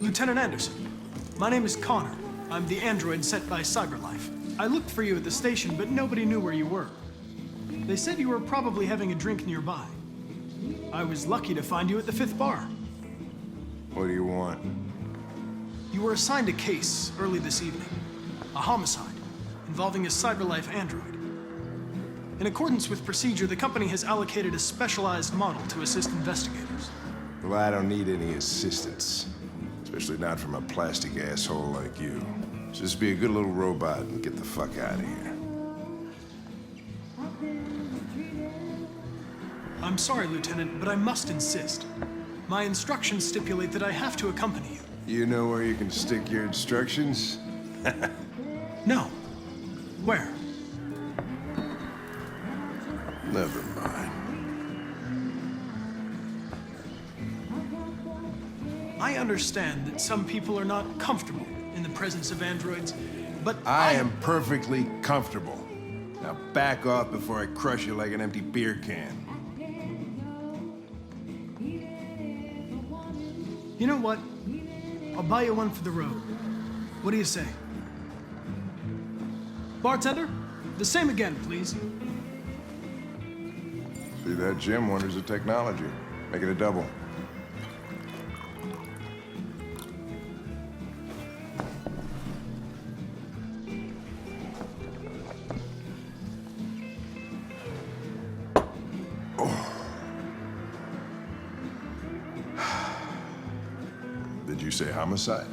Lieutenant Anderson, my name is Connor. I'm the android sent by CyberLife. I looked for you at the station, but nobody knew where you were. They said you were probably having a drink nearby. I was lucky to find you at the 5th bar. What do you want? You were assigned a case early this evening. A homicide involving a CyberLife android. In accordance with procedure, the company has allocated a specialized model to assist investigators. Well, I don't need any assistance. Especially not from a plastic asshole like you. Just be a good little robot and get the fuck out of here. I'm sorry, Lieutenant, but I must insist. My instructions stipulate that I have to accompany you. You know where you can stick your instructions? No. Where? Never mind. I understand that some people are not comfortable in the presence of androids, but I am perfectly comfortable. Now back off before I crush you like an empty beer can. You know what? I'll buy you one for the road. What do you say? Bartender, the same again, please. See, that Jim wonders at technology. Make it a double. Did you say homicide?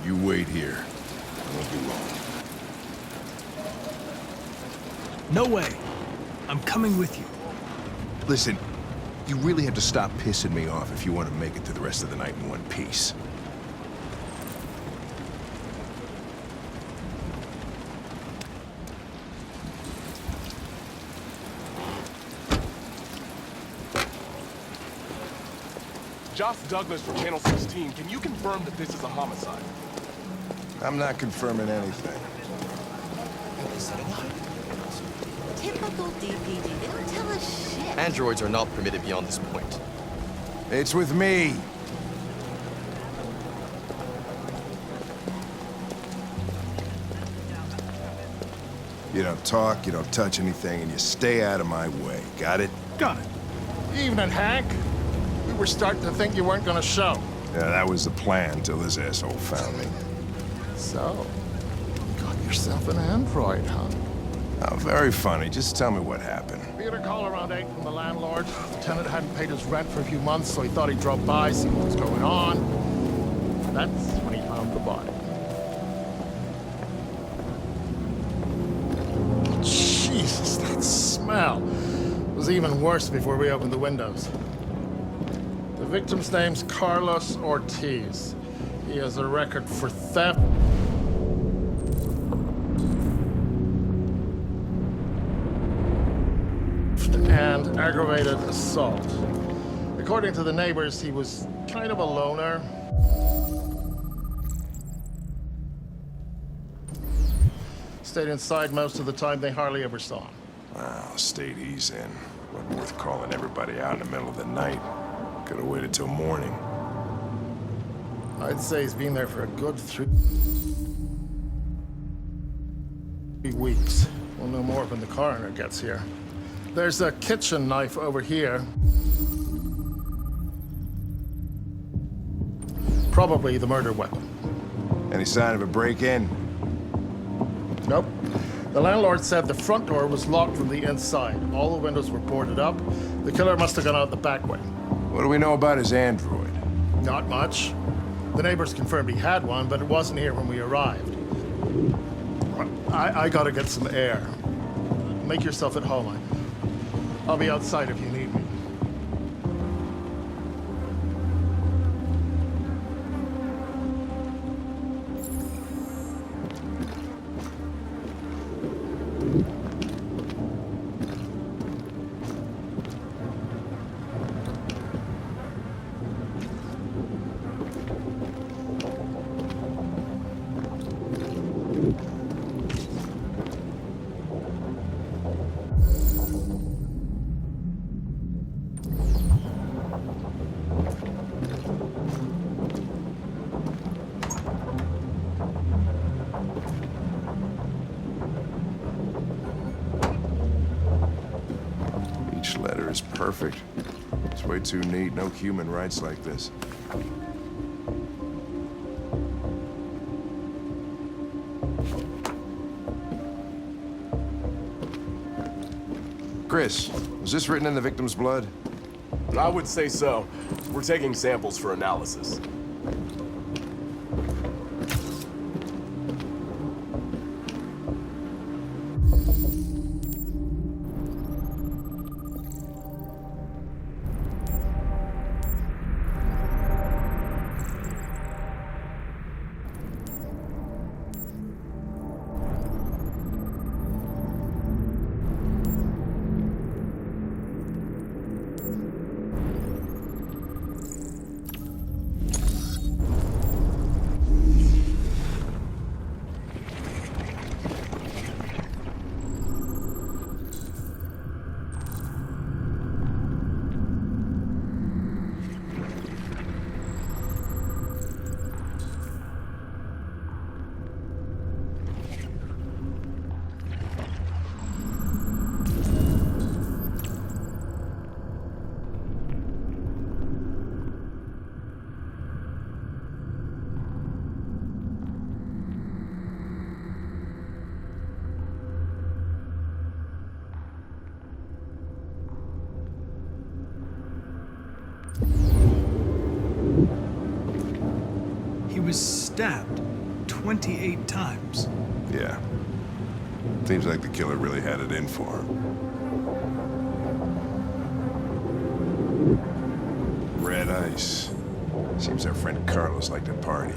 You wait here. I won't be long. No way. I'm coming with you. Listen, you really have to stop pissing me off if you want to make it through the rest of the night in one piece. Josh Douglas from Channel 16, can you confirm that this is a homicide? I'm not confirming anything. Typical DPD. They don't tell us shit. Androids are not permitted beyond this point. It's with me. You don't talk, you don't touch anything, and you stay out of my way. Got it? Got it. Evening, Hank. We were starting to think you weren't gonna show. Yeah, that was the plan till this asshole found me. So, you got yourself an android, huh? Oh, very funny. Just tell me what happened. We had a call around 8 from the landlord. The tenant hadn't paid his rent for a few months, so he thought he'd drop by, see what was going on. That's when he found the body. Jesus, that smell was even worse before we opened the windows. The victim's name's Carlos Ortiz. He has a record for theft, and aggravated assault. According to the neighbors, he was kind of a loner. Stayed inside most of the time. They hardly ever saw him. Well, state he's in. Wasn't worth calling everybody out in the middle of the night. Could have waited till morning. I'd say he's been there for a good 3 weeks. We'll know more when the coroner gets here. There's a kitchen knife over here. Probably the murder weapon. Any sign of a break-in? Nope. The landlord said the front door was locked from the inside. All the windows were boarded up. The killer must have gone out the back way. What do we know about his android? Not much. The neighbors confirmed he had one, but it wasn't here when we arrived. I gotta get some air. Make yourself at home. I'll be outside if you need me. perfect. It's way too neat. No human rights like this. Chris, was this written in the victim's blood? I would say so. We're taking samples for analysis. He was stabbed 28 times. Yeah. Seems like the killer really had it in for him. Red ice. Seems our friend Carlos liked to party.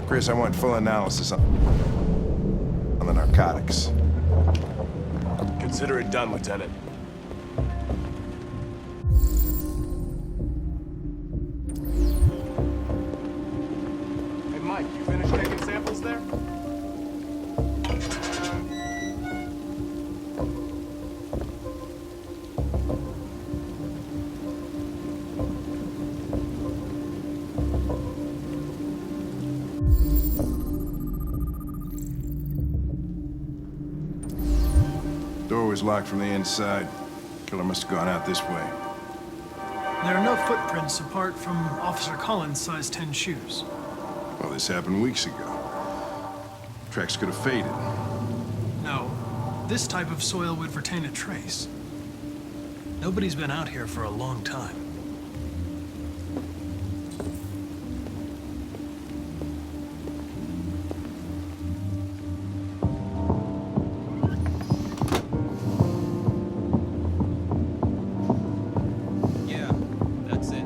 Chris, I want full analysis on the narcotics. Consider it done, Lieutenant. Hey, Mike, you finished taking samples there? Door was locked from the inside. Killer must have gone out this way. There are no footprints apart from Officer Collins' size 10 shoes. Well, this happened weeks ago. Tracks could have faded. No, this type of soil would retain a trace. Nobody's been out here for a long time. Yeah, that's it.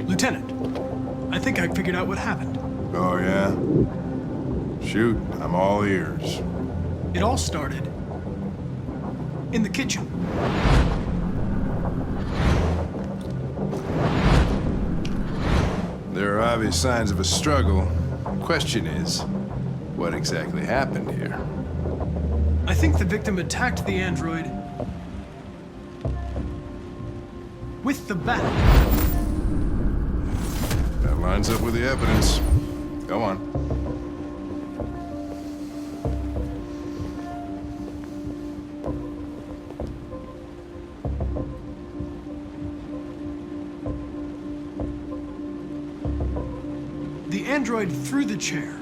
Lieutenant, I think I figured out what happened. Oh, yeah? Shoot, I'm all ears. It all started in the kitchen. There are obvious signs of a struggle. Question is, what exactly happened here? I think the victim attacked the android with the bat. That lines up with the evidence. Go on. The android threw the chair.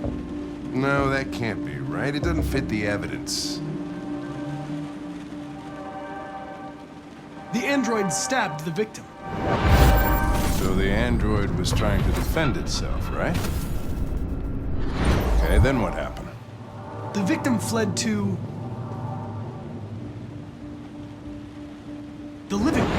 No, that can't be right. It doesn't fit the evidence. The android stabbed the victim. So the android was trying to defend itself, right? Okay, then what happened? The victim fled to the living room.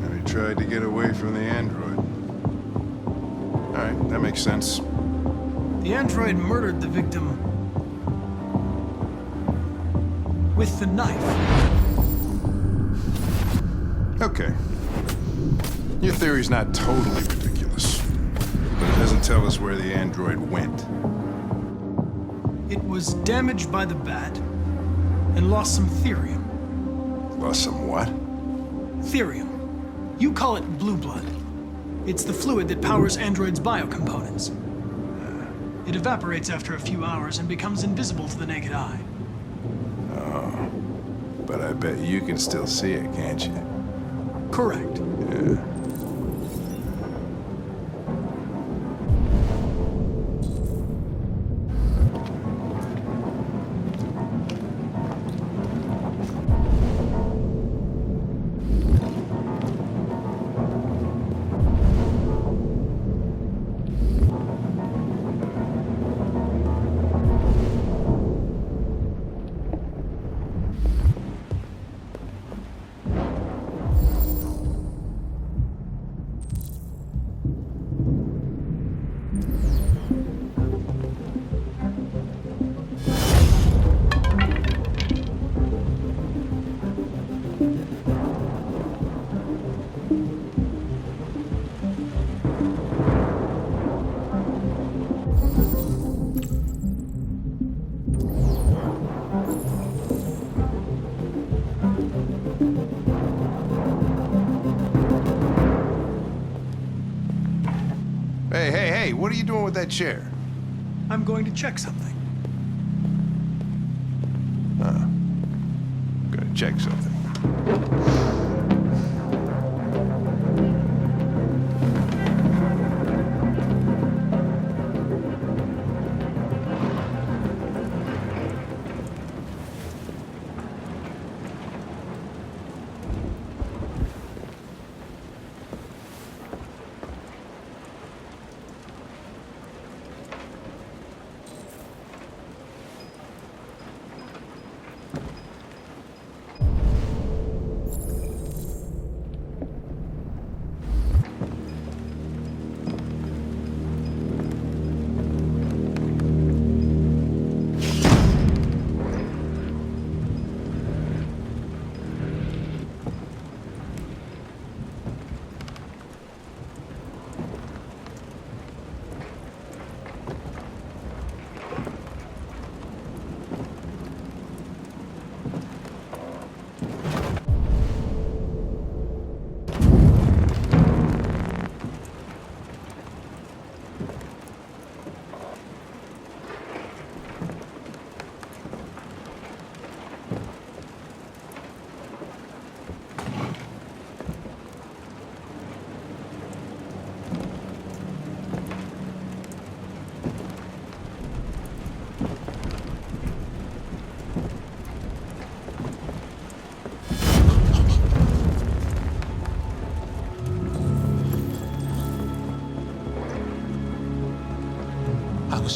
And he tried to get away from the android. All right, that makes sense. The android murdered the victim with the knife. Okay. Your theory's not totally ridiculous, but it doesn't tell us where the android went. It was damaged by the bat and lost some therium. Lost some what? Therium. You call it blue blood. It's the fluid that powers androids' biocomponents. It evaporates after a few hours and becomes invisible to the naked eye. But I bet you can still see it, can't you? Correct. Yeah. Hey, what are you doing with that chair? I'm going to check something. Gonna check something.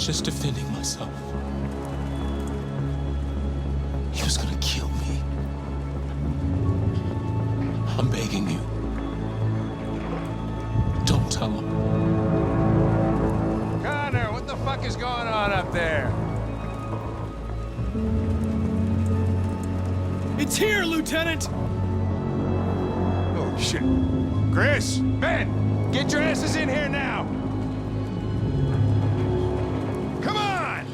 was just defending myself. He was gonna kill me. I'm begging you. Don't tell him. Connor, what the fuck is going on up there? It's here, Lieutenant! Oh, shit. Chris, Ben, get your asses in here now! Come on!